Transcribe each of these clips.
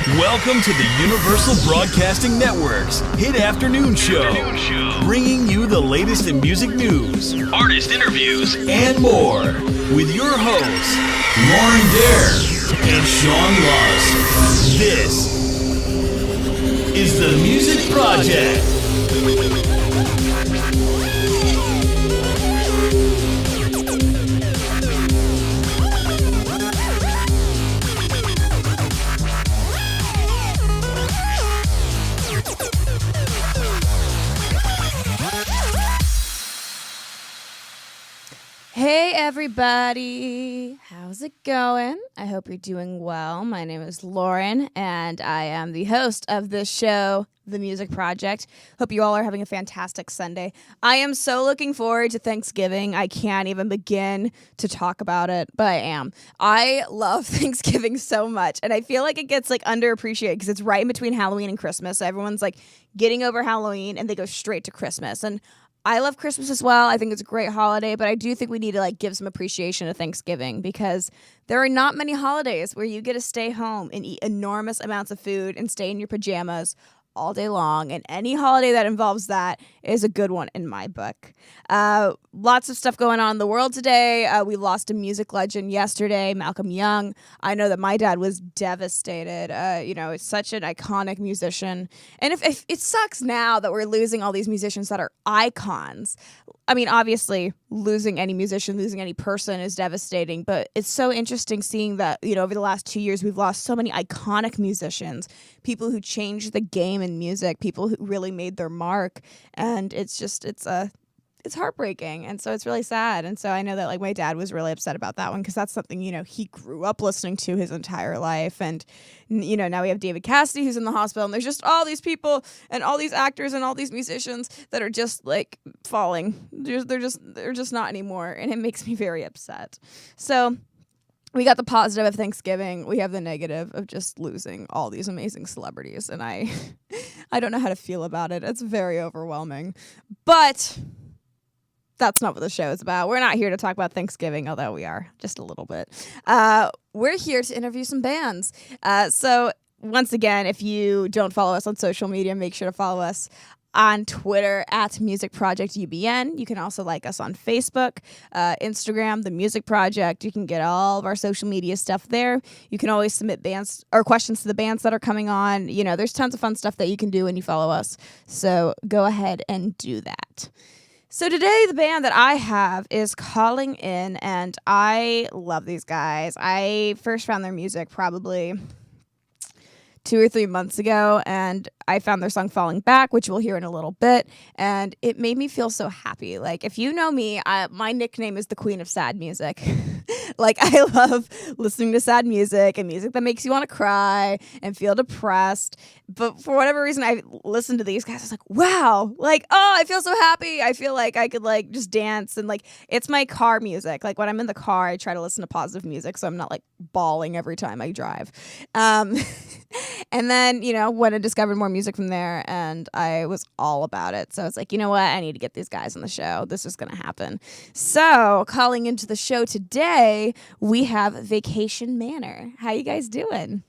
Welcome to the Universal Broadcasting Network's Hit Afternoon Show, bringing you the latest in music news, artist interviews, and more, with your hosts, Lauren Dair and Sean Lusk. This is the Music Project. Hey everybody, how's it going? I hope you're doing well. My name is Lauren and I am the host of this show, The Music Project. Hope you all are having a fantastic Sunday. I am so looking forward to Thanksgiving. I can't even begin to talk about it, but I am. I love Thanksgiving so much and I feel like it gets underappreciated because it's right in between Halloween and Christmas. So everyone's getting over Halloween and they go straight to Christmas. And I love Christmas as well. I think it's a great holiday, but I do think we need to give some appreciation to Thanksgiving because there are not many holidays where you get to stay home and eat enormous amounts of food and stay in your pajamas all day long, and any holiday that involves that is a good one in my book. Lots of stuff going on in the world today. We lost a music legend yesterday, Malcolm Young. I know that my dad was devastated. It's such an iconic musician, and if it sucks now that we're losing all these musicians that are icons. I mean, obviously, losing any musician, losing any person is devastating, but it's so interesting seeing that, over the last 2 years, we've lost so many iconic musicians, people who changed the game in music, people who really made their mark, and it's heartbreaking, and so it's really sad. And so I know that my dad was really upset about that one because that's something he grew up listening to his entire life. And now we have David Cassidy who's in the hospital, and there's just all these people and all these actors and all these musicians that are just falling. They're just not anymore, and it makes me very upset. So we got the positive of Thanksgiving. We have the negative of just losing all these amazing celebrities, and I don't know how to feel about it. It's very overwhelming, but that's not what the show is about. We're not here to talk about Thanksgiving, although we are just a little bit. We're here to interview some bands. So once again, if you don't follow us on social media, make sure to follow us on Twitter at Music Project UBN. You can also like us on Facebook, Instagram, The Music Project. You can get all of our social media stuff there. You can always submit bands or questions to the bands that are coming on. There's tons of fun stuff that you can do when you follow us. So go ahead and do that. So today, the band that I have is Calling In, and I love these guys. I first found their music probably 2 or 3 months ago, and I found their song Falling Back, which we'll hear in a little bit, and it made me feel so happy. If you know me, my nickname is the Queen of Sad Music. I love listening to sad music and music that makes you want to cry and feel depressed. But for whatever reason, I listened to these guys. I was like, wow, I feel so happy. I feel like I could just dance. And it's my car music. When I'm in the car, I try to listen to positive music so I'm not bawling every time I drive. And then, when I discovered more music from there, and I was all about it. So it's you know what? I need to get these guys on the show. This is going to happen. So calling into the show today, we have Vacation Manor. How you guys doing?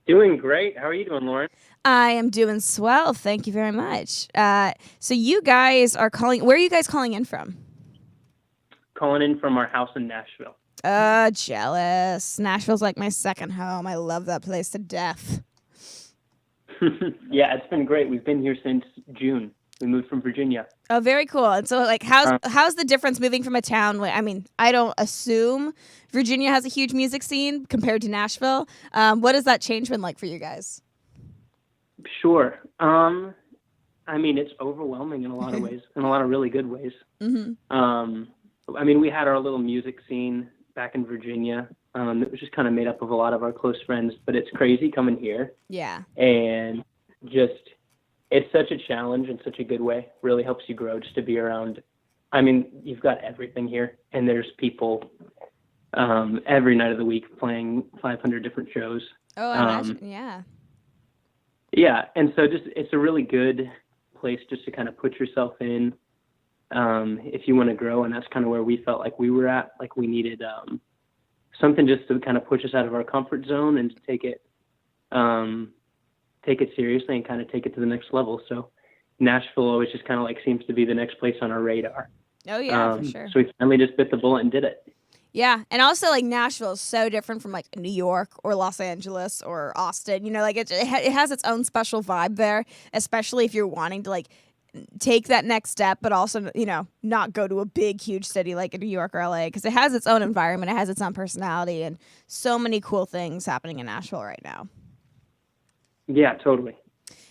Doing great. How are you doing, Lauren? I am doing swell. Thank you very much. So you guys are where are you guys calling in from? Calling in from our house in Nashville. Jealous. Nashville's my second home. I love that place to death. Yeah, it's been great. We've been here since June. We moved from Virginia. Oh, very cool. And so, how's the difference moving from a town? I mean, I don't assume Virginia has a huge music scene compared to Nashville. What has that change been like for you guys? Sure. I mean, it's overwhelming in a lot of ways, in a lot of really good ways. Mm-hmm. We had our little music scene back in Virginia. It was just kind of made up of a lot of our close friends, but it's crazy coming here. Yeah. And it's such a challenge in such a good way. Really helps you grow just to be around. I mean, you've got everything here, and there's people every night of the week playing 500 different shows. Oh, I imagine, yeah. Yeah, and so it's a really good place just to kind of put yourself in if you want to grow, and that's kind of where we felt like we were at. We needed something just to kind of push us out of our comfort zone and to take it take it seriously and kind of take it to the next level. So Nashville always just kind of like seems to be the next place on our radar. Oh yeah, for sure. So we finally just bit the bullet and did it. Yeah, and also like Nashville is so different from like New York or Los Angeles or Austin. You know, like it has its own special vibe there, especially if you're wanting to like take that next step, but also, you know, not go to a big, huge city like New York or LA, because it has its own environment, it has its own personality, and so many cool things happening in Nashville right now. Yeah, totally.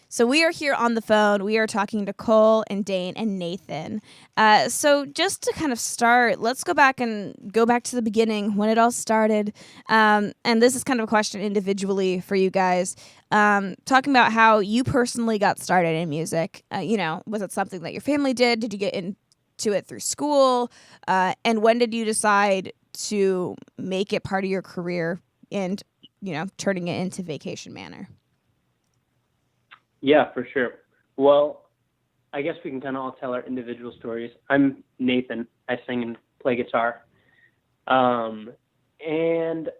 So we are here on the phone. We are talking to Cole and Dane and Nathan. So just to kind of start, let's go back to the beginning when it all started. And this is kind of a question individually for you guys. Talking about how you personally got started in music. You know, was it something that your family did? Did you get into it through school? And when did you decide to make it part of your career and, you know, turning it into Vacation Manor? Yeah, for sure. Well, I guess we can kind of all tell our individual stories. I'm Nathan. I sing and play guitar. And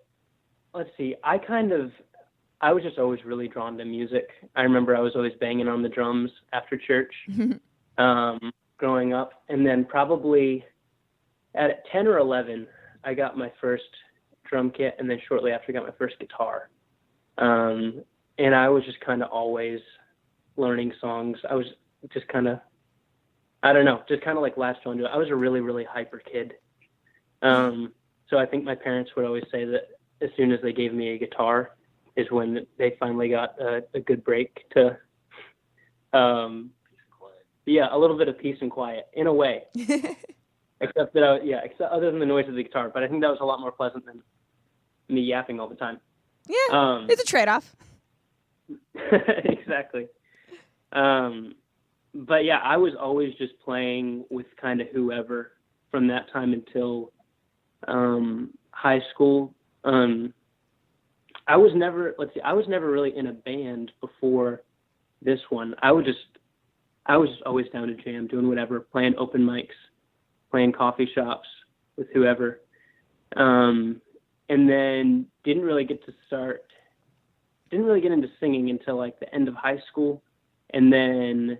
let's see, I was just always really drawn to music. I remember I was always banging on the drums after church growing up. And then probably at 10 or 11, I got my first drum kit. And then shortly after, I got my first guitar. And I was just kind of always learning songs. I was just kind of, I don't know, just kind of like latched onto it. I was a really, really hyper kid. So I think my parents would always say that as soon as they gave me a guitar is when they finally got a good break to, a little bit of peace and quiet in a way. Except that, except other than the noise of the guitar. But I think that was a lot more pleasant than me yapping all the time. Yeah, it's a trade-off. Exactly. But yeah, I was always just playing with kind of whoever from that time until high school. I was never really in a band before this one. I was always down to jam, doing whatever, playing open mics, playing coffee shops with whoever. And then didn't really get into singing until like the end of high school. And then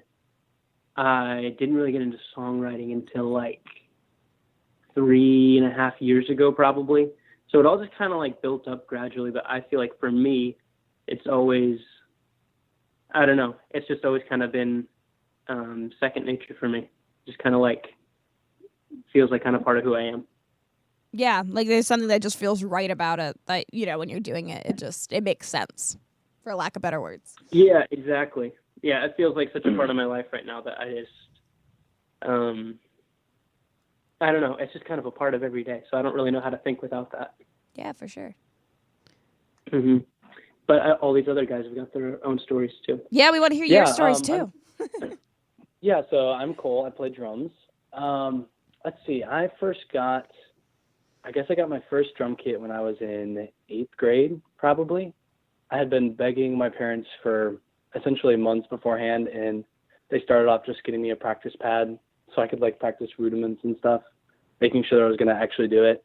I didn't really get into songwriting until like 3.5 years ago, probably. So it all just kind of like built up gradually. But I feel like for me, it's always, I don't know, it's just always kind of been second nature for me. Just kind of like feels like kind of part of who I am. Yeah, like there's something that just feels right about it that, you know, when you're doing it, it makes sense, for lack of better words. Yeah, exactly. Yeah, it feels like such a part of my life right now that I just, I don't know, it's just kind of a part of every day. So I don't really know how to think without that. Yeah, for sure. Mm-hmm. But all these other guys have got their own stories too. Yeah, we want to hear your stories too. Yeah, so I'm Cole. I play drums. Let's see. I got my first drum kit when I was in 8th grade, probably. I had been begging my parents for essentially months beforehand, and they started off just getting me a practice pad so I could like practice rudiments and stuff, making sure that I was going to actually do it.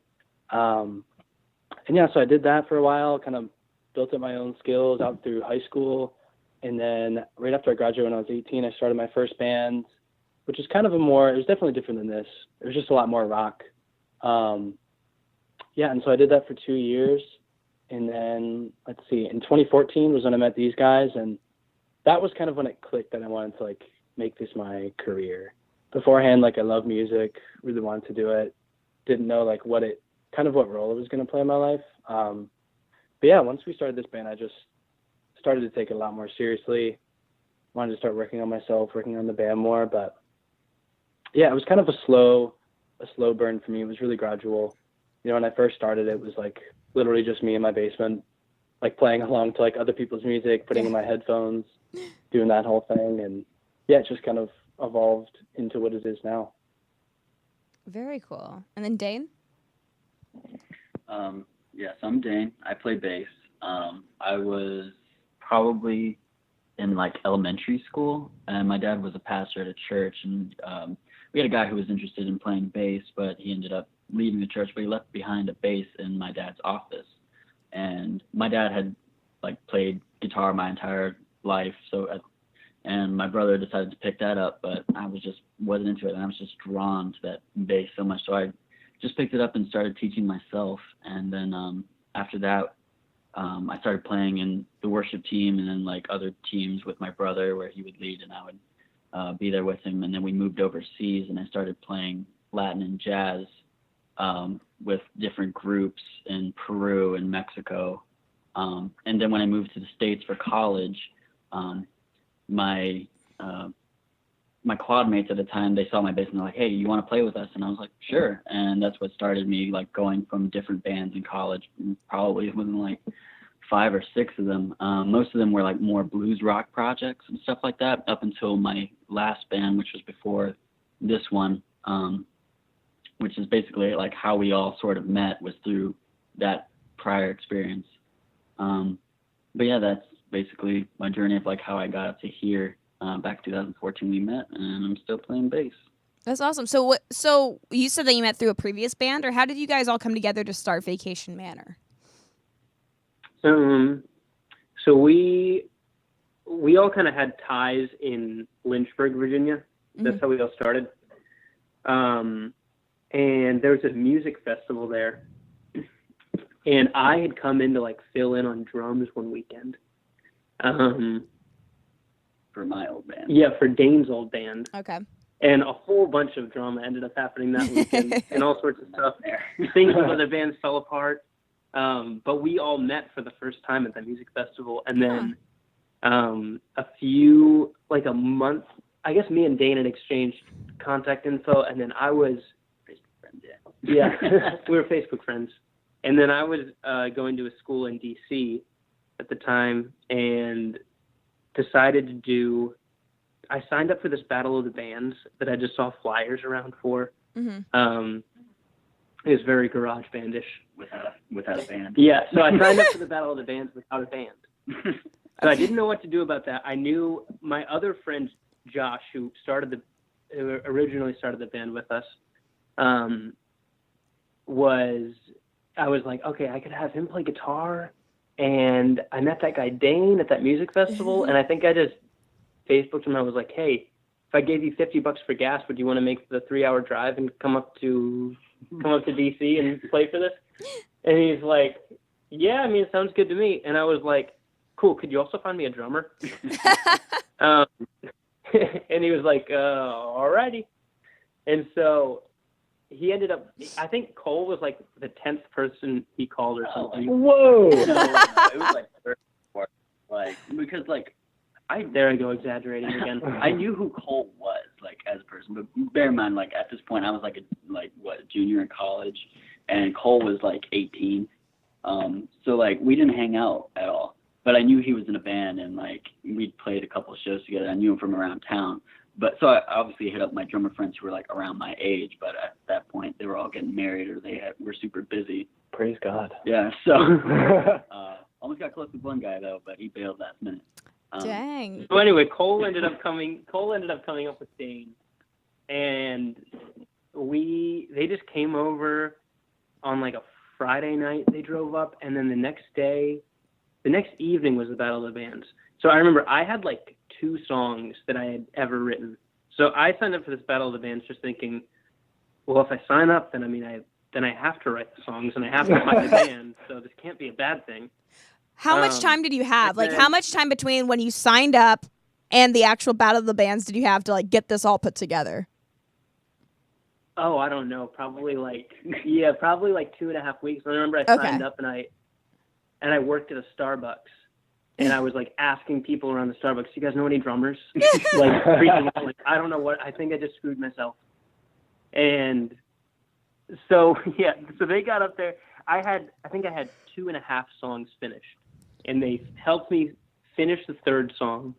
So I did that for a while, kind of built up my own skills out through high school. And then right after I graduated when I was 18, I started my first band, which is kind of it was definitely different than this. It was just a lot more rock. And so I did that for 2 years. And then, let's see, in 2014 was when I met these guys. And that was kind of when it clicked that I wanted to, like, make this my career. Beforehand, like, I love music, really wanted to do it. Didn't know, like, what role it was going to play in my life. But yeah, once we started this band, I just started to take it a lot more seriously. Wanted to start working on myself, working on the band more. But yeah, it was kind of a slow burn for me. It was really gradual. You know, when I first started, it was like literally just me in my basement, like playing along to like other people's music, putting in my headphones, doing that whole thing. And yeah, it just kind of evolved into what it is now. Very cool. And then Dane? Yes, I'm Dane. I play bass. I was probably in like elementary school, and my dad was a pastor at a church, and we had a guy who was interested in playing bass, but he ended up leaving the church, but he left behind a bass in my dad's office. And my dad had like played guitar my entire life. And my brother decided to pick that up, but I wasn't into it, and I was just drawn to that bass so much. So I just picked it up and started teaching myself. And then after that, I started playing in the worship team and then like other teams with my brother where he would lead and I would be there with him. And then we moved overseas and I started playing Latin and jazz with different groups in Peru and Mexico. And then when I moved to the States for college, my quad mates at the time, they saw my bass and they're like, hey, you want to play with us? And I was like, sure. And that's what started me like going from different bands in college. Probably within like 5 or 6 of them. Most of them were like more blues rock projects and stuff like that up until my last band, which was before this one, which is basically like how we all sort of met was through that prior experience. But yeah, that's basically my journey of like how I got up to here. Back in 2014 we met, and I'm still playing bass. That's awesome. So you said that you met through a previous band, or how did you guys all come together to start Vacation Manor? So we all kind of had ties in Lynchburg, Virginia. That's how we all started. And there was a music festival there, and I had come in to like fill in on drums one weekend. For my old band. Yeah, for Dane's old band. Okay. And a whole bunch of drama ended up happening that weekend and all sorts of stuff. Things with other bands fell apart. But we all met for the first time at the music festival. And then a month, I guess me and Dane had exchanged contact info. And then I was... Facebook friends, yeah. We were Facebook friends. And then I was going to a school in D.C. at the time and decided I signed up for this Battle of the Bands that I just saw flyers around for. Mm-hmm. It was very garage bandish. Without a band. Yeah, so I signed up for the Battle of the Bands without a band. So I didn't know what to do about that. I knew my other friend, Josh, who originally started the band with us, I was like, okay, I could have him play guitar. And I met that guy Dane at that music festival, and I think I just Facebooked him. I was like, "Hey, if I gave you $50 for gas, would you want to make the 3-hour drive and come up to DC and play for this?" And he's like, "Yeah, I mean, it sounds good to me." And I was like, "Cool. Could you also find me a drummer?" And he was like, "Alrighty." And so he ended up, I think Cole was like the 10th person he called or something. Whoa! It was like, because like, there I go exaggerating again. I knew who Cole was, like, as a person, but bear in mind, like, at this point, I was like a junior in college, and Cole was like 18. So like, we didn't hang out at all, but I knew he was in a band, and like, we'd played a couple of shows together. I knew him from around town. But so I obviously hit up my drummer friends who were like around my age, but at that point they were all getting married or were super busy. Praise God. Yeah, so almost got close with one guy though, but he bailed last minute. Dang. So anyway, Cole ended up coming up with Dane, and they just came over on like a Friday night. They drove up, and then the next evening was the Battle of the Bands. So I remember I had like 2 songs that I had ever written. So I signed up for this Battle of the Bands just thinking, well, if I sign up, then I have to write the songs and I have to find the band. So this can't be a bad thing. How much time did you have? Like, how much time between when you signed up and the actual Battle of the Bands did you have to like get this all put together? Oh, I don't know. Probably like 2.5 weeks. I remember I signed up and I worked at a Starbucks. And I was like asking people around the Starbucks, "Do you guys know any drummers?" Like freaking out, like, I don't know what. I think I just screwed myself. And so so they got up there. I think I had 2.5 songs finished, and they helped me finish the 3rd song,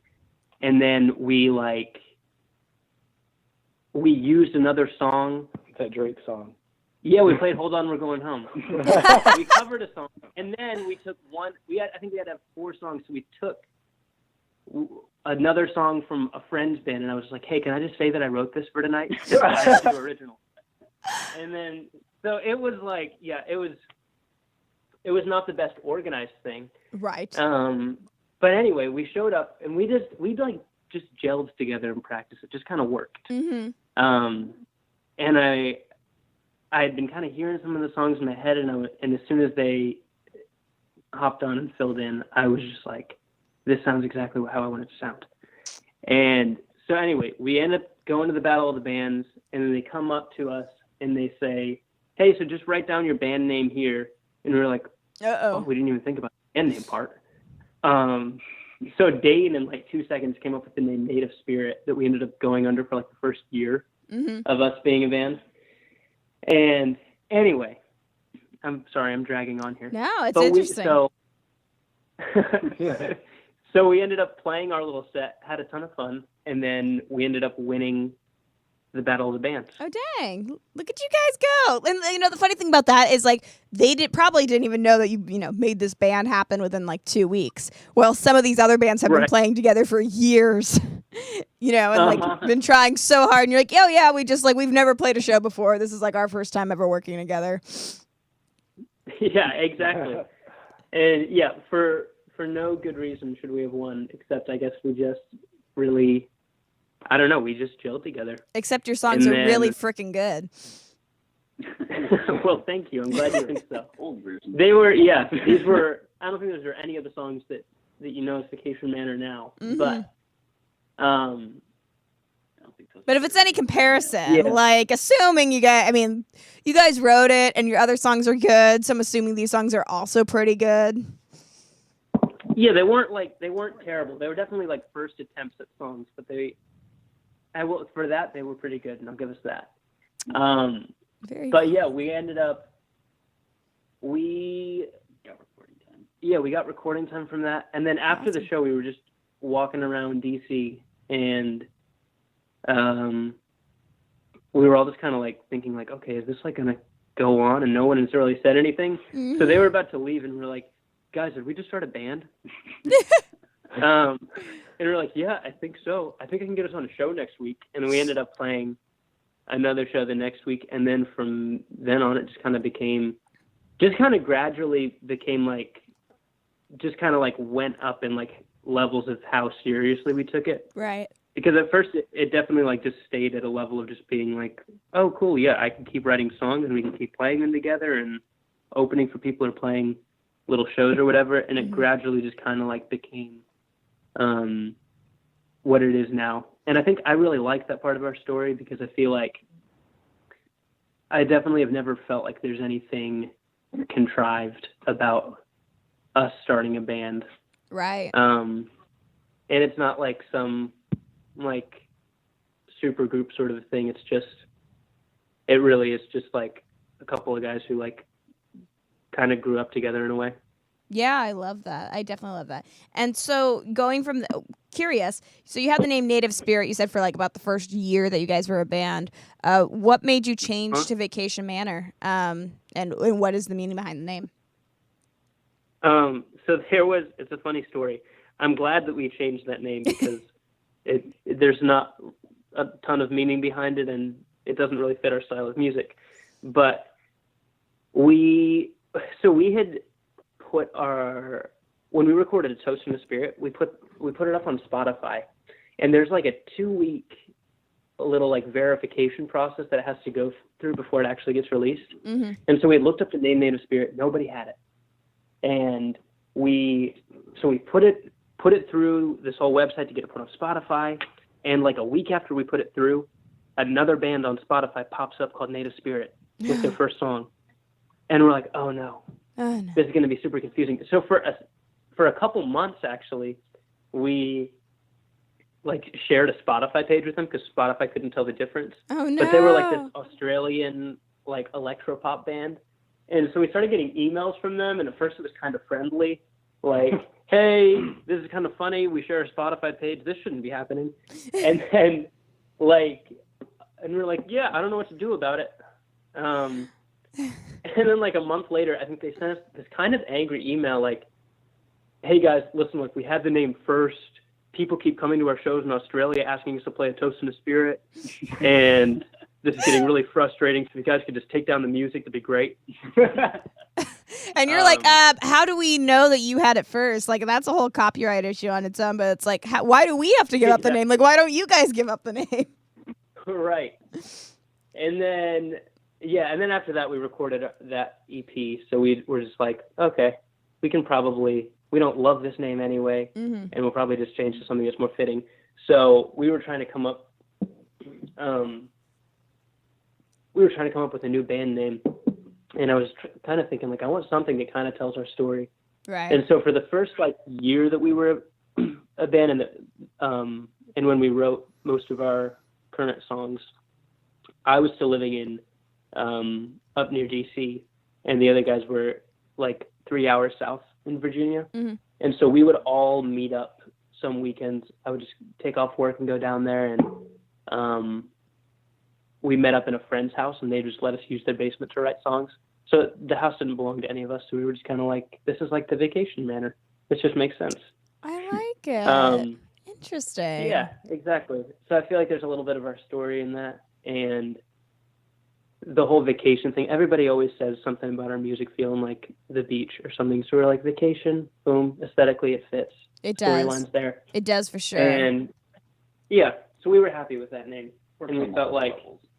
and then we used another song. It's that Drake song. Yeah, we played "Hold On, We're Going Home." We covered a song, and then we took one. I think we had to have 4 songs, so we took another song from a friend's band, and I was like, "Hey, can I just say that I wrote this for tonight?" I had to do original. And then, so it was like, it was not the best organized thing, Right. But anyway, we showed up and we just gelled together in practice. It just kind of worked. Mm-hmm. And I had been kind of hearing some of the songs in my head, and as soon as they hopped on and filled in, I was just like, this sounds exactly how I want it to sound. And so anyway, we end up going to the Battle of the Bands, and then they come up to us and they say, hey, so just write down your band name here. And we're like, oh, we didn't even think about the band name part. So Dane in like 2 seconds came up with the name Native Spirit that we ended up going under for like the first year of us being a band. And anyway, I'm sorry, I'm dragging on here. No, it's interesting. So we ended up playing our little set, had a ton of fun, and then we ended up winning the Battle of the Bands. Oh, dang. Look at you guys go. And, the funny thing about that is, like, they probably didn't even know that you made this band happen within, like, 2 weeks. Well, some of these other bands have been playing together for years, and, like, been trying so hard. And you're like, oh, yeah, we've never played a show before. This is, like, our first time ever working together. Yeah, exactly. And, yeah, for no good reason should we have won, except I guess we just really... I don't know. We just chilled together. Except your songs are really freaking good. Well, thank you. I'm glad you think so. They were, yeah. These were. I don't think those are any of the songs that you know as Vacation Manor now. But, but if it's any comparison, like assuming you guys wrote it and your other songs are good, so I'm assuming these songs are also pretty good. Yeah, they weren't terrible. They were definitely like first attempts at songs, but they were pretty good, and I'll give us that. But yeah, we got recording time. Yeah, we got recording time from that, and then after the show, we were just walking around DC, and we were all just kind of like thinking, like, okay, is this like gonna go on? And no one has really said anything. Mm-hmm. So they were about to leave, and we're like, guys, did we just start a band? And we're like, yeah, I think so. I think I can get us on a show next week. And we ended up playing another show the next week. And then from then on, it just kind of gradually became like, just kind of like went up in like levels of how seriously we took it. Right. Because at first it definitely like just stayed at a level of just being like, oh, cool. Yeah, I can keep writing songs and we can keep playing them together and opening for people or playing little shows or whatever. And it gradually just kind of like became what it is now. And I think I really like that part of our story because I feel like I definitely have never felt like there's anything contrived about us starting a band. Right. And it's not like some like super group sort of thing. It really is just like a couple of guys who like kind of grew up together in a way. Yeah, I love that. I definitely love that. And so going from curious, so you had the name Native Spirit, you said for like about the first year that you guys were a band. What made you change to Vacation Manor? And what is the meaning behind the name? So it's a funny story. I'm glad that we changed that name because there's not a ton of meaning behind it and it doesn't really fit our style of music. But we had put when we recorded A Toast in the Spirit, we put it up on Spotify, and there's like a 2-week little like verification process that it has to go through before it actually gets released. Mm-hmm. And so we looked up the name Native Spirit, nobody had it, and we put it through this whole website to get it put on Spotify, and like a week after we put it through, another band on Spotify pops up called Native Spirit with their first song, and we're like, oh no. This is going to be super confusing. So for a couple months, actually, we like shared a Spotify page with them because Spotify couldn't tell the difference. Oh no! But they were like this Australian like electropop band, and so we started getting emails from them. And at first, it was kind of friendly, like, "Hey, this is kind of funny. We share a Spotify page. This shouldn't be happening." And then and we're like, "Yeah, I don't know what to do about it." And then like a month later, I think they sent us this kind of angry email like, hey guys, listen, look, we had the name first. People keep coming to our shows in Australia asking us to play A Toast in the Spirit. And this is getting really frustrating. So if you guys could just take down the music, that'd be great. And you're like, how do we know that you had it first? Like, that's a whole copyright issue on its own. But it's like, why do we have to give up the name? Like, why don't you guys give up the name? Right. And then, and then after that, we recorded that EP. So we were just like, okay, we don't love this name anyway, and we'll probably just change to something that's more fitting. So we were trying to come up, with a new band name, and I was kind of thinking, like, I want something that kind of tells our story. Right. And so for the first year that we were a band, and when we wrote most of our current songs, I was still living in up near DC, and the other guys were like 3 hours south in Virginia. And so we would all meet up some weekends. I would just take off work and go down there, and we met up in a friend's house, and they just let us use their basement to write songs. So the house didn't belong to any of us, so we were just kind of like, this is like the vacation manor. This just makes sense. I like it. Interesting. Yeah, exactly. So I feel like there's a little bit of our story in that, and the whole vacation thing. Everybody always says something about our music feeling like the beach or something. So we're like, vacation, boom, aesthetically it fits. It does. Storyline's there. It does for sure. And so we were happy with that name. And we felt like,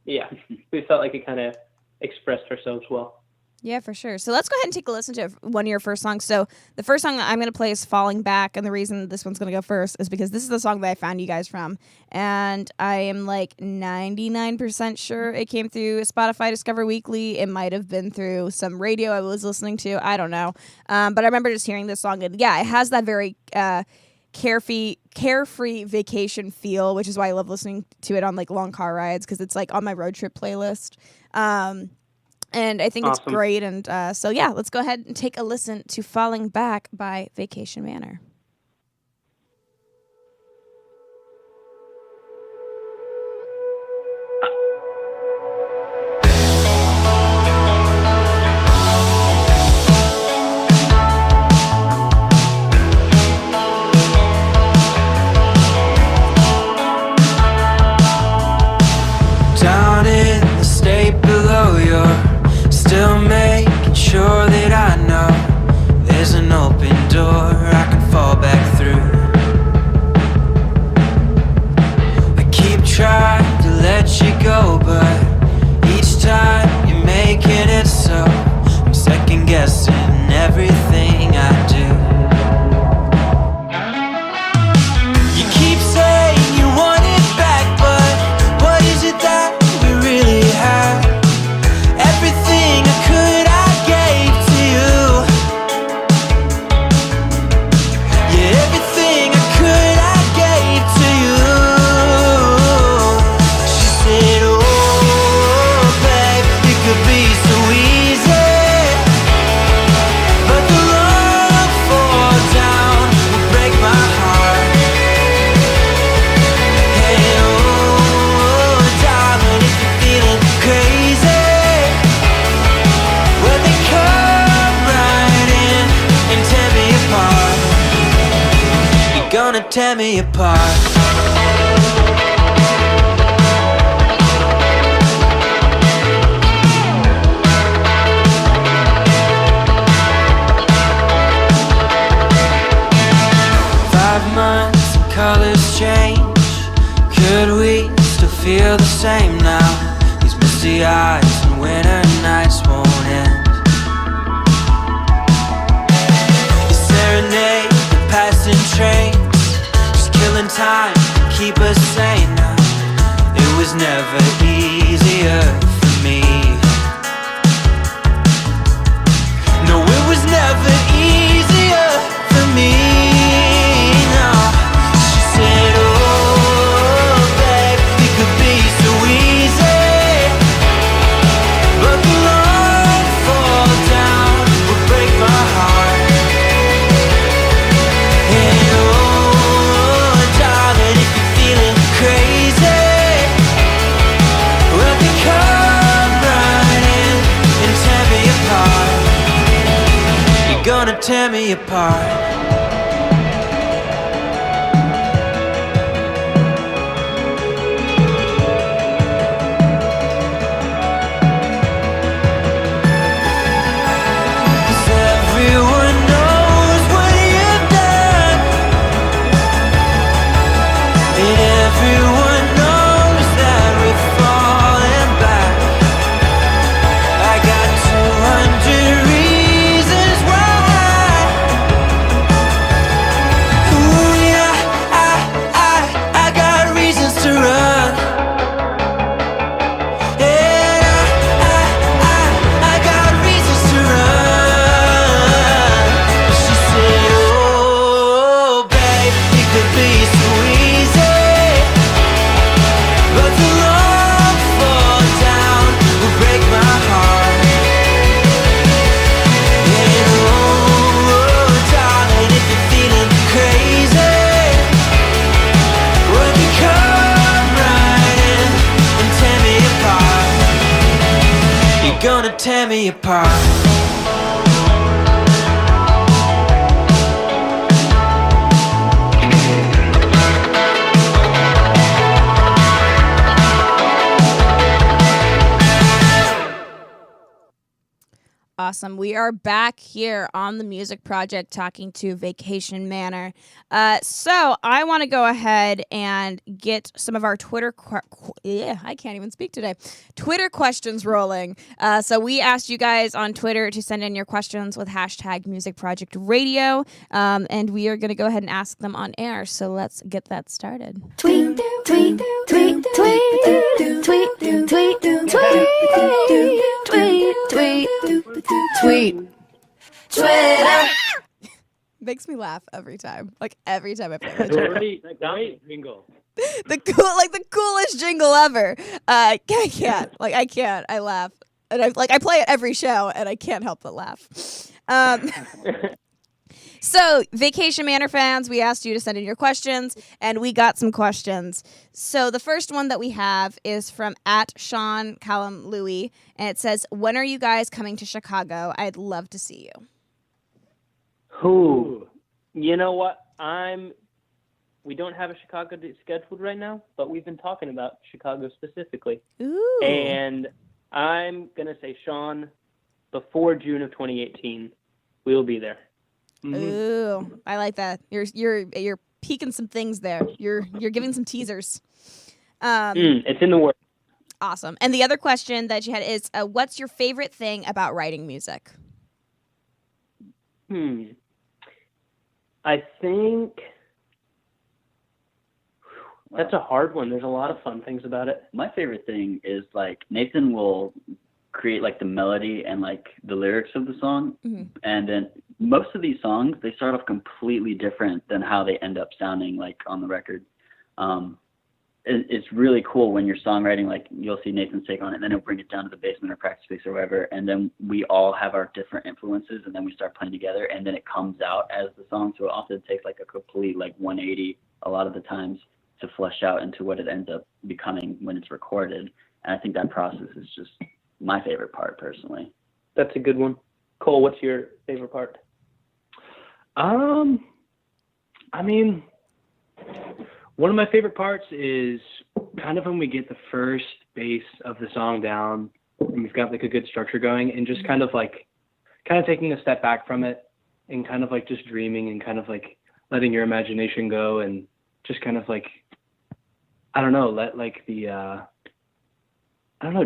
it kind of expressed ourselves well. Yeah, for sure. So let's go ahead and take a listen to one of your first songs. So the first song that I'm going to play is Falling Back, and the reason this one's going to go first is because this is the song that I found you guys from, and I am like 99% sure it came through Spotify Discover Weekly. It might have been through some radio I was listening to. I don't know. But I remember just hearing this song, and yeah, it has that very carefree vacation feel, which is why I love listening to it on like long car rides, because it's like on my road trip playlist. And I think it's great. And so, yeah, let's go ahead and take a listen to Falling Back by Vacation Manor. Down in the state below, you're still making sure that I know there's an open door I can fall back through. I keep trying to let you go, but each time you're making it so I'm second guessing everything I do. You keep saying you want it back, but what is it that we really have? Everything I could, I gave to you. Yeah, everything I could, I gave to you. She said, oh, babe, it could be so easy, but the wrong fall down would break my heart. Hey, oh, darling, if you're feeling crazy, well, they come right in and tear me apart. You're gonna tear me apart. 5 months and colors change. Could we still feel the same now? These misty eyes and winter nights won't end. You serenade the passing trains, just killing time to keep us sane now. It was never easier for me. No, it was never easier for me. No, she said, oh, babe, it could be so easy, but the wrong fall down will break my heart. And oh, darling, if you're feeling crazy, well, they come right in and tear me apart. You're gonna tear me apart. but to long fall down will break my heart. And oh, darling, if you're feeling crazy, well, you come right in and tear me apart. You're gonna tear me apart. Awesome. We are back here on the Music Project talking to Vacation Manor. So I want to go ahead and get some of our Twitter I can't even speak today. Twitter questions rolling. So we asked you guys on Twitter to send in your questions with hashtag Music Project Radio, and we are going to go ahead and ask them on air. So let's get that started. Tweet, tweet, tweet, tweet, tweet, tweet, tweet, tweet, tweet, tweet. Twitter. Makes me laugh every time. Like every time I play it. Great jingle. The coolest jingle ever. I can't. I can't. I laugh. And I play it every show and I can't help but laugh. So, Vacation Manor fans, we asked you to send in your questions, and we got some questions. So, the first one that we have is from @SeanCallum-Louis, and it says, when are you guys coming to Chicago? I'd love to see you. Who? You know what? We don't have a Chicago date scheduled right now, but we've been talking about Chicago specifically. Ooh. And I'm going to say, Sean, before June of 2018, we'll be there. Mm-hmm. Ooh, I like that. You're peeking some things there. You're giving some teasers. It's in the works. Awesome. And the other question that you had is, what's your favorite thing about writing music? I think that's a hard one. There's a lot of fun things about it. My favorite thing is like Nathan will create like the melody and like the lyrics of the song, and then most of these songs, they start off completely different than how they end up sounding like on the record. It's really cool when you're songwriting, like you'll see Nathan's take on it, and then he'll bring it down to the basement or practice space or whatever, and then we all have our different influences, and then we start playing together, and then it comes out as the song. So it often takes like a complete like 180 a lot of the times to flesh out into what it ends up becoming when it's recorded. And I think that process is just my favorite part personally. That's a good one. Cole, what's your favorite part? I mean, one of my favorite parts is kind of when we get the first bass of the song down and we've got like a good structure going, and just kind of taking a step back from it and kind of like just dreaming and kind of like letting your imagination go and just kind of like, I don't know,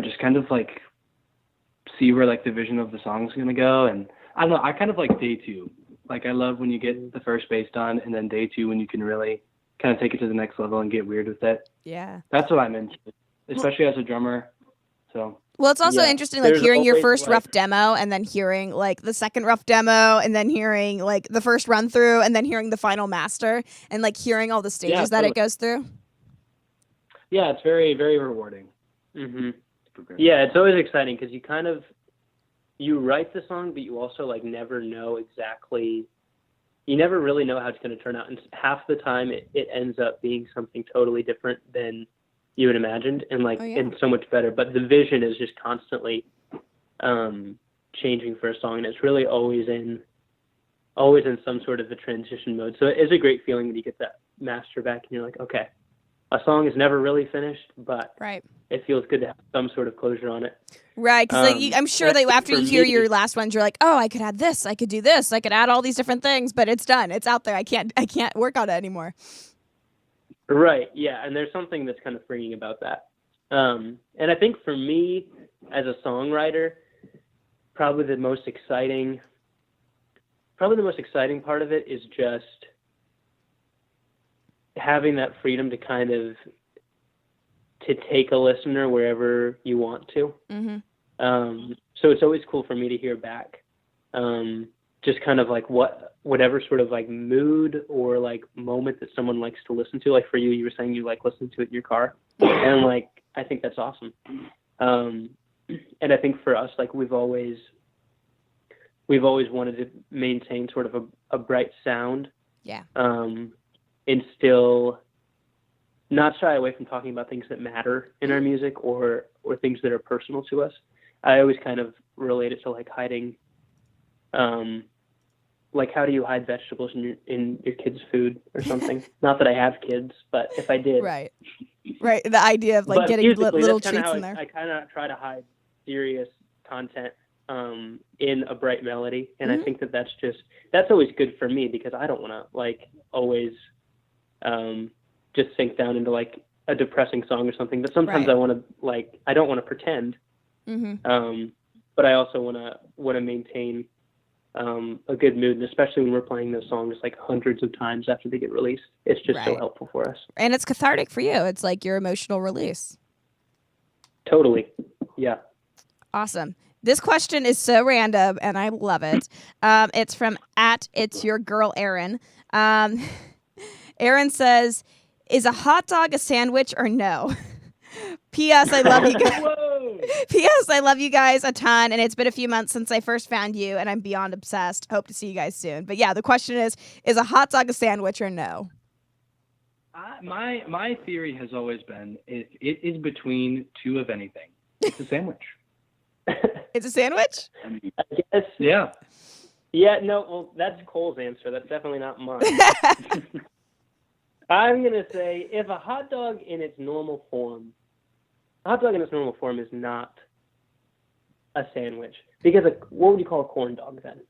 just kind of like see where like the vision of the song is going to go. And I don't know, I kind of like day two. Like I love when you get the first bass done, and then day two when you can really kind of take it to the next level and get weird with it. Yeah. That's what I'm into, especially as a drummer. So. Well, it's also interesting, like There's hearing your always, first like- rough demo, and then hearing like the second rough demo, and then hearing like the first run through, and then hearing the final master, and like hearing all the stages that it goes through. Yeah, it's very, very rewarding. Mm-hmm. Yeah, it's always exciting because you write the song, but you also like never know exactly. You never really know how it's going to turn out, and half the time it ends up being something totally different than you had imagined, and and so much better. But the vision is just constantly changing for a song, and it's really always in some sort of a transition mode. So it is a great feeling when you get that master back, and you're like, okay, a song is never really finished, but it feels good to have some sort of closure on it. Right, because I'm sure that after you hear your last ones, you're like, oh, I could add this, I could do this, I could add all these different things, but it's done, it's out there. I can't work on it anymore. Right, yeah, and there's something that's kind of freeing about that. And I think for me, as a songwriter, probably the most exciting part of it is just having that freedom to kind of to take a listener wherever you want to. Mm-hmm. So it's always cool for me to hear back, just kind of like whatever sort of like mood or like moment that someone likes to listen to. Like for you, you were saying you like listening to it in your car, and like I think that's awesome. And I think for us, like we've always wanted to maintain sort of a bright sound. Yeah. And still not shy away from talking about things that matter in our music or things that are personal to us. I always kind of relate it to like hiding, like how do you hide vegetables in your kids' food or something? Not that I have kids, but if I did. Right. The idea of like But getting musically, little that's kinda treats how in there. I kind of try to hide serious content in a bright melody, and I think that's always good for me because I don't want to like always just sink down into like a depressing song or something. But sometimes I want to like I don't want to pretend, but I also want to maintain a good mood, and especially when we're playing those songs like hundreds of times after they get released, it's just so helpful for us. And it's cathartic for you. It's like your emotional release. Totally, yeah. Awesome. This question is so random, and I love it. It's from It's Your Girl Erin. Erin says, "Is a hot dog a sandwich or no?" P.S. I love you guys. P.S. I love you guys a ton, and it's been a few months since I first found you, and I'm beyond obsessed. Hope to see you guys soon. But yeah, the question is a hot dog a sandwich or no? My theory has always been if it is between two of anything, it's a sandwich. It's a sandwich? I guess. Yeah. Yeah, no, well, that's Cole's answer. That's definitely not mine. I'm going to say if a hot dog in its normal form is not a sandwich. Because what would you call a corn dog then?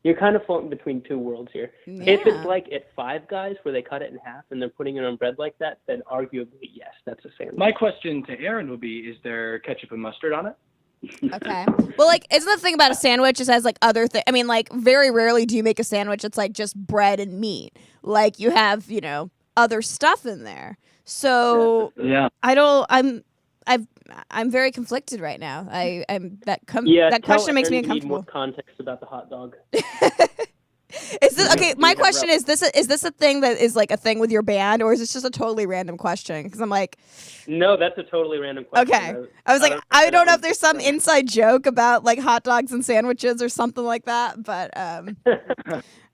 You're kind of floating between two worlds here. Yeah. If it's like at Five Guys where they cut it in half and they're putting it on bread like that, then arguably, yes, that's a sandwich. My question to Aaron would be, is there ketchup and mustard on it? Okay. Well, like, isn't the thing about a sandwich? It has like other things. I mean, like, very rarely do you make a sandwich. It's like just bread and meat. Like, you have, other stuff in there. So yeah, I'm very conflicted right now. That tell question makes me Aaron you need uncomfortable. more context about the hot dog. Is this okay? My question is this a thing that is like a thing with your band, or is this just a totally random question? Because I'm like, no, that's a totally random question. Okay, I was like, I don't know if there's some inside joke about like hot dogs and sandwiches or something like that, but I'm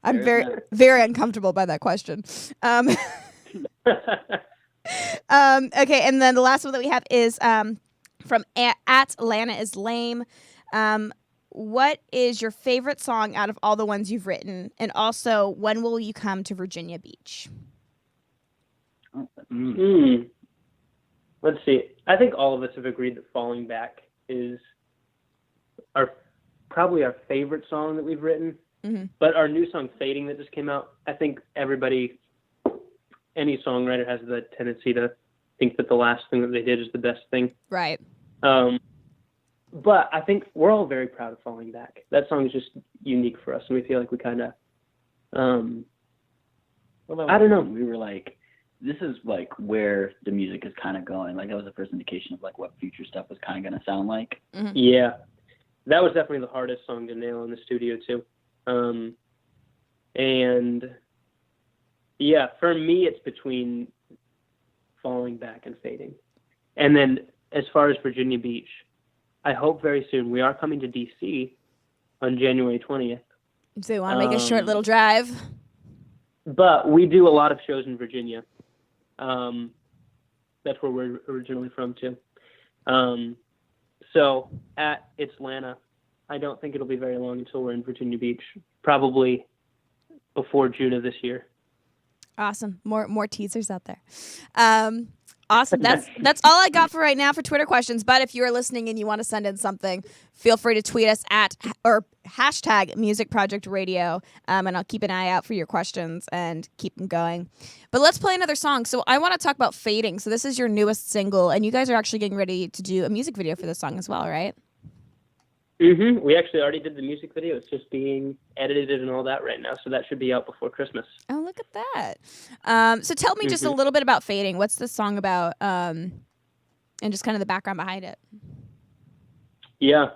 very very uncomfortable by that question. Okay, and then the last one that we have is from at Lana is lame. What is your favorite song out of all the ones you've written? And also, when will you come to Virginia Beach? Let's see. I think all of us have agreed that Falling Back is probably our favorite song that we've written. Mm-hmm. But our new song, Fading, that just came out, I think any songwriter has the tendency to think that the last thing that they did is the best thing. Right. But I think we're all very proud of Falling Back. That song is just unique for us, and we feel like we kind of, I don't know. We were like, this is like where the music is kind of going. Like that was the first indication of like what future stuff was kind of going to sound like. Mm-hmm. Yeah, that was definitely the hardest song to nail in the studio too. And yeah, for me, it's between Falling Back and Fading. And then as far as Virginia Beach, I hope very soon. We are coming to DC on January 20th. So you want to make a short little drive? But we do a lot of shows in Virginia. That's where we're originally from too. So at Atlanta, I don't think it'll be very long until we're in Virginia Beach. Probably before June of this year. Awesome. More teasers out there. Awesome. That's all I got for right now for Twitter questions. But if you are listening and you want to send in something, feel free to tweet us or hashtag Music Project Radio, and I'll keep an eye out for your questions and keep them going. But let's play another song. So I want to talk about Fading. So this is your newest single, and you guys are actually getting ready to do a music video for this song as well, right? Mm-hmm. We actually already did the music video. It's just being edited and all that right now, so that should be out before Christmas. Oh, look at that. So tell me just a little bit about Fading. What's the song about, and just kind of the background behind it? Yeah.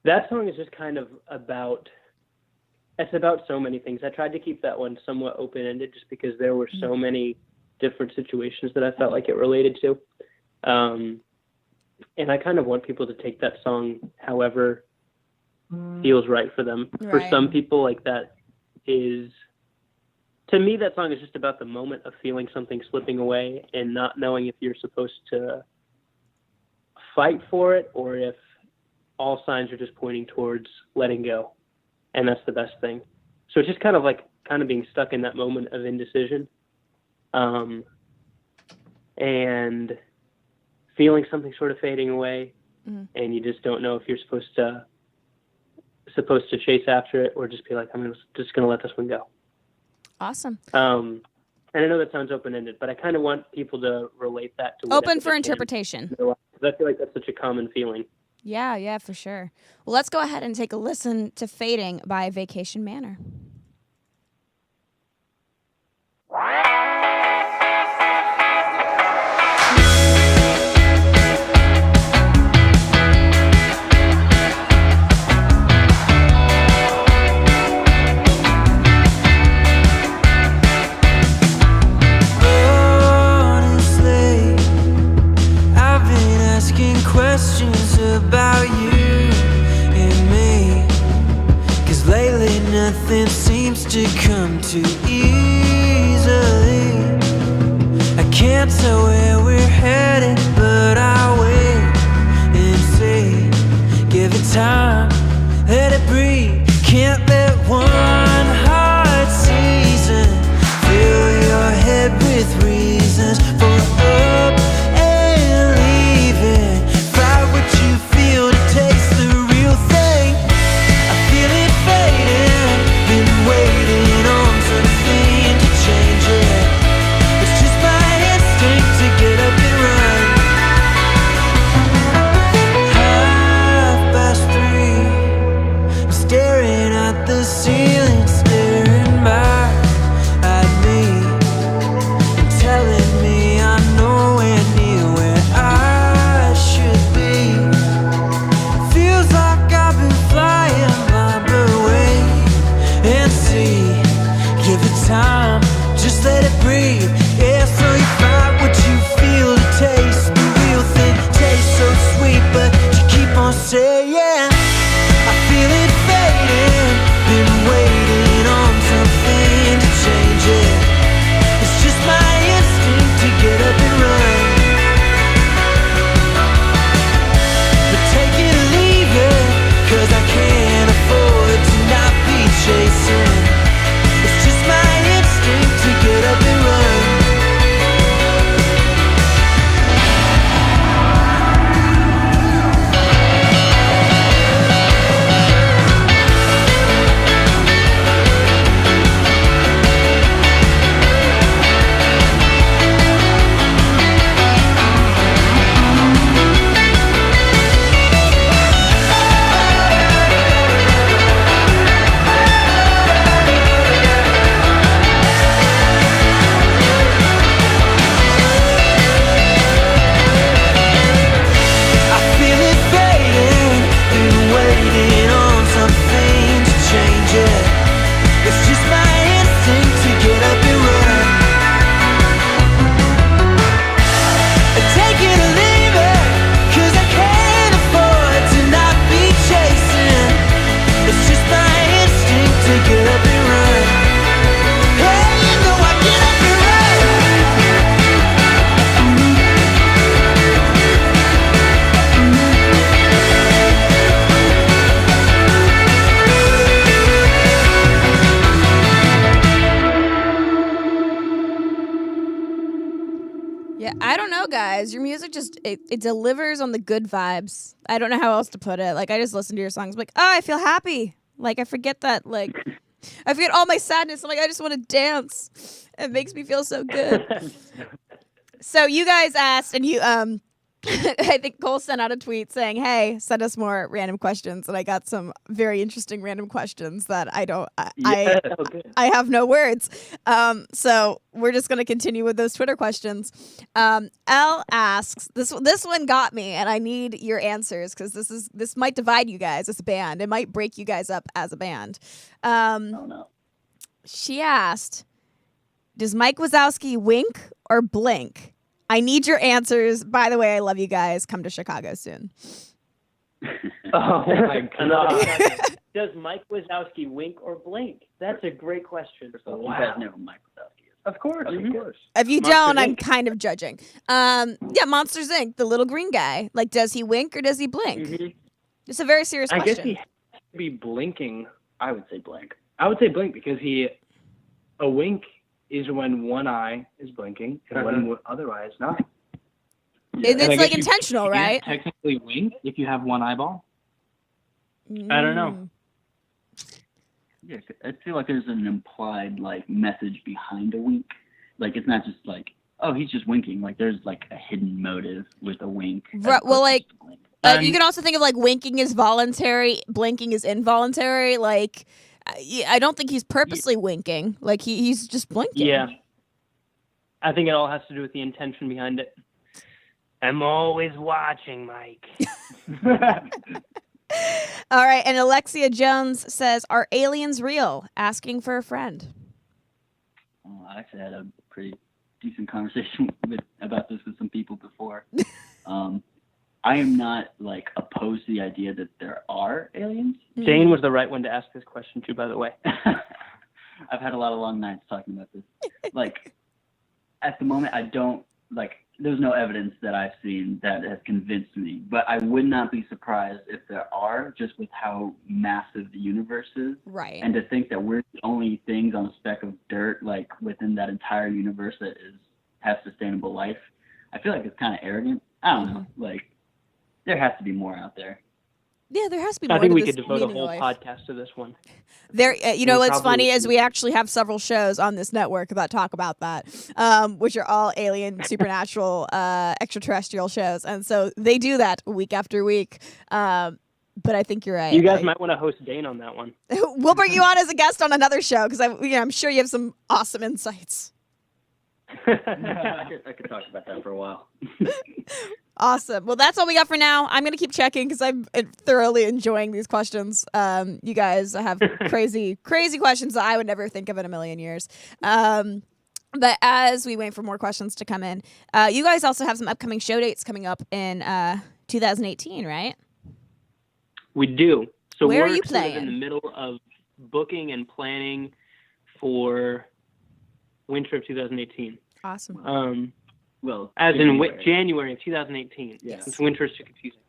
That song is just kind of it's about so many things. I tried to keep that one somewhat open-ended just because there were so many different situations that I felt like it related to. And I kind of want people to take that song however feels right for them. Right. For some people, like that is, to me, that song is just about the moment of feeling something slipping away and not knowing if you're supposed to fight for it or if all signs are just pointing towards letting go. And that's the best thing. So it's just kind of being stuck in that moment of indecision. And feeling something sort of fading away, and you just don't know if you're supposed to chase after it or just be like, I'm just going to let this one go. Awesome. And I know that sounds open-ended, but I kind of want people to relate that to Open for interpretation. Because I feel like that's such a common feeling. Yeah, for sure. Well, let's go ahead and take a listen to Fading by Vacation Manor. Questions about you and me, 'cause lately nothing seems to come too easily. I can't tell where we're headed, but I'll wait and see. Give it time, let it breathe. Can't let one hard season fill your head with reasons for up and leaving. You feel to taste the real thing. I feel it fading. Been waiting on something to change it. It's just my instinct to get up and run. 3:30, I'm staring at the ceiling, staring back at me, and telling me I'm nowhere near where I should be. Feels like I've been flying by, but wait and see. Give it time, just let it breathe. Yeah, so you find what you feel to taste the real thing. Tastes so sweet, but you keep on saying, I feel it fading. Been waiting on something to change it. It's just my instinct to get up and run. Take it or leave it, 'cause I can't afford to not be chasing. It's just my instinct to get up and run. Yeah, I don't know, guys. Your music just, it delivers on the good vibes. I don't know how else to put it. Like, I just listen to your songs, like, oh, I feel happy. Like, I forget that, like, I forget all my sadness. I'm like, I just want to dance. It makes me feel so good. So you guys asked, and I think Cole sent out a tweet saying, "Hey, send us more random questions," and I got some very interesting random questions that I don't. I have no words. So we're just gonna continue with those Twitter questions. L asks, this one got me, and I need your answers because this might divide you guys as a band. It might break you guys up as a band. Oh no. She asked, "Does Mike Wazowski wink or blink?" I need your answers. By the way, I love you guys. Come to Chicago soon. Oh my God. Does Mike Wazowski wink or blink? That's a great question. So you guys know who Mike Wazowski is. Of course. Of course. If you Monsters, don't, I'm Inc. kind of judging. Yeah, Monsters Inc., the little green guy. Like, does he wink or does he blink? Mm-hmm. It's a very serious I question. guess he has to be blinking. I would say blink. I would say blink because a wink is when one eye is blinking and one other eye is not. And And I it's guess like you intentional, can't right? technically wink if you have one eyeball. I don't know. Yeah, I feel like there's an implied like message behind a wink. Like it's not just like, oh, he's just winking. Like there's like a hidden motive with a wink. Right, well, like, Just a blink. You can also think of like winking is voluntary, blinking is involuntary. Like, I don't think he's purposely winking. Like he's just blinking. Yeah. I think it all has to do with the intention behind it. I'm always watching, Mike. All right, and Alexia Jones says, "Are aliens real?" Asking for a friend. Oh, I actually had a pretty decent conversation about this with some people before. I am not like opposed to the idea that there are aliens. Jane was the right one to ask this question to, by the way. I've had a lot of long nights talking about this. Like, at the moment, I don't, like, there's no evidence that I've seen that has convinced me. But I would not be surprised if there are, just with how massive the universe is. Right. And to think that we're the only things on a speck of dirt, like, within that entire universe that has sustainable life. I feel like it's kind of arrogant. I don't know. Like, there has to be more out there. Yeah, there has to be more I think to we this could devote a meaning whole life. podcast to this one. There, you know, We what's probably funny is should. we actually have several shows on this network that talk about that, which are all alien, supernatural, extraterrestrial shows, and so they do that week after week. But I think you're right. You guys might want to host Dane on that one. We'll bring you on as a guest on another show because I'm sure you have some awesome insights. I could talk about that for a while. Awesome. Well, that's all we got for now. I'm going to keep checking because I'm thoroughly enjoying these questions. You guys have crazy questions that I would never think of in a million years. But as we wait for more questions to come in, you guys also have some upcoming show dates coming up in 2018, right? We do. So Where are we're you sort of playing? in the middle of booking and planning for winter of 2018. Awesome. Well, As January. in January of 2018. Yes. Since winter is too confusing.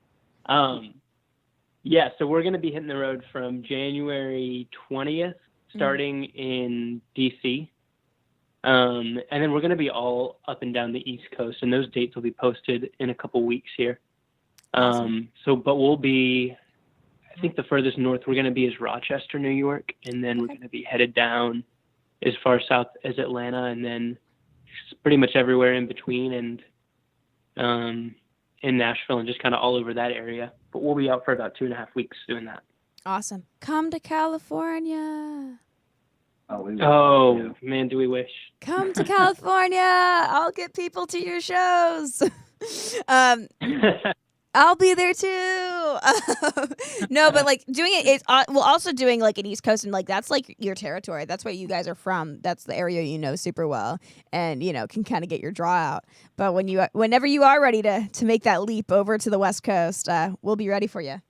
Yeah, so we're going to be hitting the road from January 20th, starting in D.C. And then we're going to be all up and down the East Coast, and those dates will be posted in a couple weeks here. But we'll be, I think the furthest north we're going to be is Rochester, New York, and then we're going to be headed down as far south as Atlanta, and then pretty much everywhere in between, and in Nashville, and just kind of all over that area. But we'll be out for about 2.5 weeks doing that. Awesome. Come to California. Oh, man, do we wish. Come to California. I'll get people to your shows. I'll be there too. No, but like doing it, also doing like an East Coast, and like that's like your territory. That's where you guys are from. That's the area you know super well, and can kind of get your draw out. But whenever you are ready to make that leap over to the West Coast, we'll be ready for you.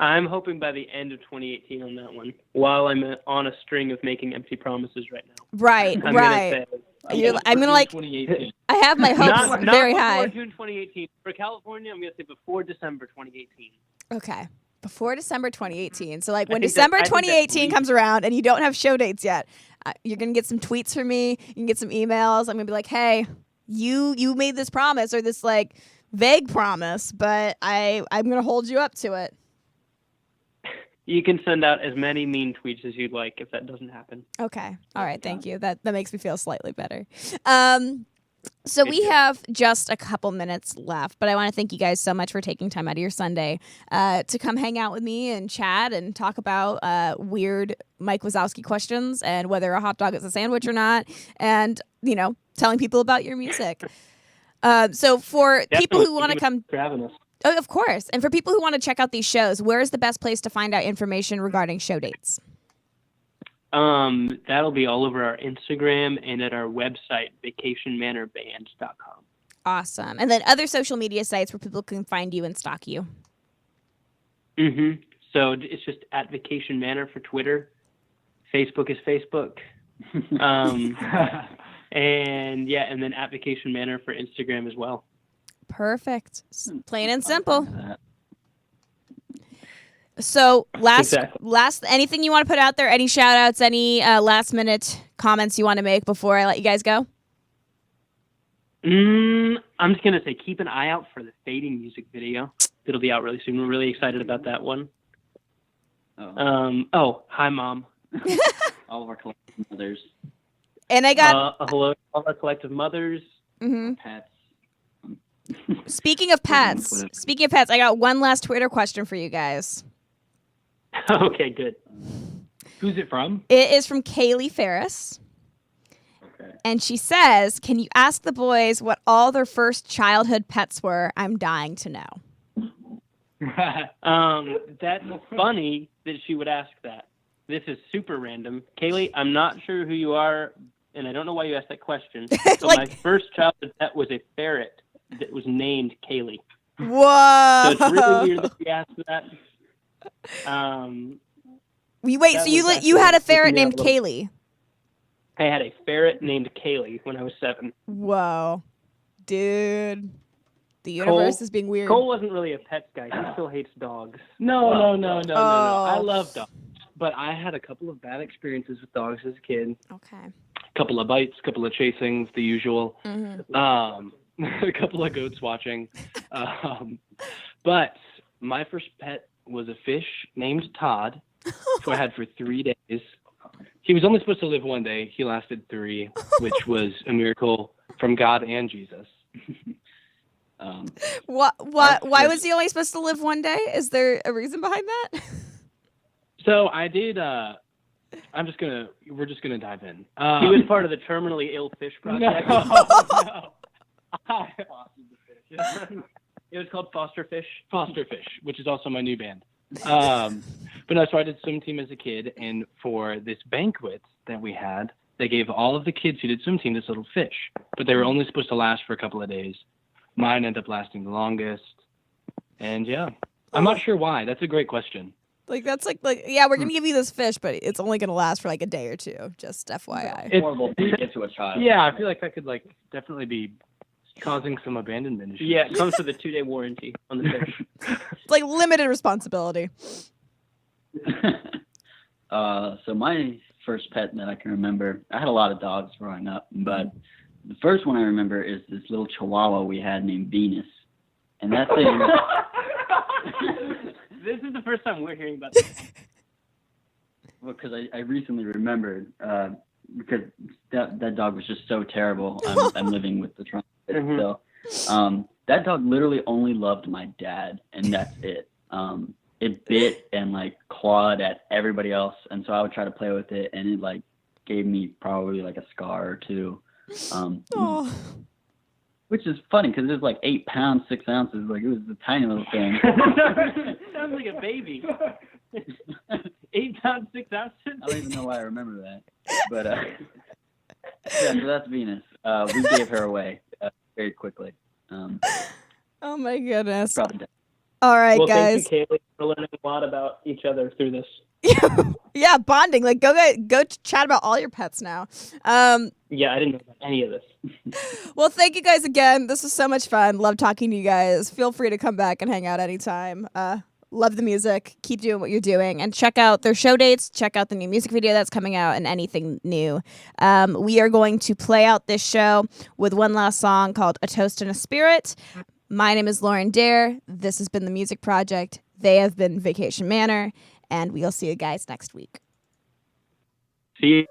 I'm hoping by the end of 2018 on that one, while I'm on a string of making empty promises right now. Right, I'm right. I'm gonna like. 2018. I have my hopes Not very before high. June 2018. For California, I'm going to say before December 2018. Okay. Before December 2018. So, like, I when think December I think that's 2018 reasonable. comes around and you don't have show dates yet, you're going to get some tweets from me. You can get some emails. I'm going to be like, hey, you made this promise or this, like, vague promise, but I'm going to hold you up to it. You can send out as many mean tweets as you'd like if that doesn't happen. Okay. All right. Thank you. That makes me feel slightly better. So we have just a couple minutes left, but I want to thank you guys so much for taking time out of your Sunday to come hang out with me and chat and talk about weird Mike Wazowski questions and whether a hot dog is a sandwich or not, and telling people about your music. So for people who want to come, for having us. Oh, of course, and for people who want to check out these shows, where is the best place to find out information regarding show dates? That'll be all over our Instagram and at our website, vacationmanorband.com. Awesome. And then other social media sites where people can find you and stalk you. Mm-hmm. So it's just at Vacation Manor for Twitter. Facebook is Facebook. And then at Vacation Manor for Instagram as well. Perfect. Plain and simple. So last, anything you want to put out there? Any shout outs, any last minute comments you want to make before I let you guys go? I'm just going to say keep an eye out for the Fading music video. It'll be out really soon. We're really excited about that one. Hi, Mom. All of our collective mothers. And I got... hello, all our collective mothers. Mm-hmm. Pets. Speaking of pets, I got one last Twitter question for you guys. Okay, good. Who's it from? It is from Kaylee Ferris. Okay. And she says, can you ask the boys what all their first childhood pets were? I'm dying to know. That's funny that she would ask that. This is super random. Kaylee, I'm not sure who you are, and I don't know why you asked that question. But my first childhood pet was a ferret that was named Kaylee. Whoa! So it's really weird that you asked that. So you had a ferret named Kaylee? I had a ferret named Kaylee when I was 7. Whoa. Dude. The universe is being weird. Cole wasn't really a pets guy. He still hates dogs. No. I love dogs. But I had a couple of bad experiences with dogs as a kid. Okay. A couple of bites, a couple of chasings, the usual. Mm-hmm. A couple of goats watching. But my first pet was a fish named Todd, who I had for 3 days. He was only supposed to live 1 day. He lasted 3, which was a miracle from God and Jesus. Why was he only supposed to live 1 day? Is there a reason behind that? So I did. We're just gonna dive in. He was part of the terminally ill fish project. No. It was called Foster Fish, which is also my new band. But no, so I did swim team as a kid, and for this banquet that we had, they gave all of the kids who did swim team this little fish, but they were only supposed to last for a couple of days. Mine ended up lasting the longest, and yeah, I'm not sure why. That's a great question. That's yeah, we're gonna give you this fish, but it's only gonna last for like a day or two. Just FYI. It's horrible to get to a child. Yeah, I feel like that could definitely be causing some abandonment issues. Yeah, it comes with a 2-day warranty on the fish. It's like limited responsibility. So my first pet that I can remember, I had a lot of dogs growing up, but the first one I remember is this little Chihuahua we had named Venus, and that thing. This is the first time we're hearing about this. Well, because I recently remembered because that dog was just so terrible. I'm living with the trauma. Mm-hmm. So that dog literally only loved my dad, and that's it. It bit and clawed at everybody else, and so I would try to play with it, and it gave me probably a scar or two. Which is funny because it was 8 pounds, 6 ounces. It was a tiny little thing. Sounds like a baby. 8 pounds, 6 ounces. I don't even know why I remember that. But yeah, so that's Venus. We gave her away very quickly. Oh my goodness. Probably. All right, well, guys. Thank you, Kaylee, for learning a lot about each other through this. Yeah, bonding. Go chat about all your pets now. Yeah, I didn't know about any of this. Well, thank you guys again. This was so much fun. Love talking to you guys. Feel free to come back and hang out anytime. Love the music. Keep doing what you're doing. And check out their show dates. Check out the new music video that's coming out and anything new. We are going to play out this show with one last song called A Toast and a Spirit. My name is Lauren Dair. This has been The Music Project. They have been Vacation Manor. And we'll see you guys next week. See you.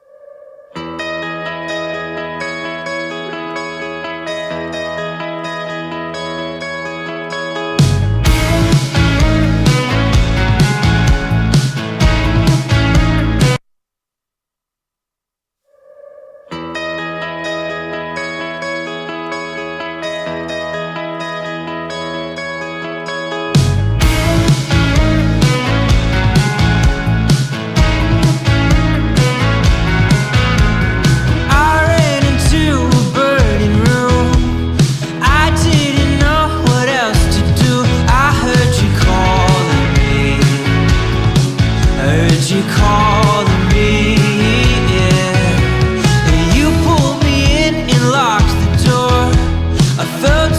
third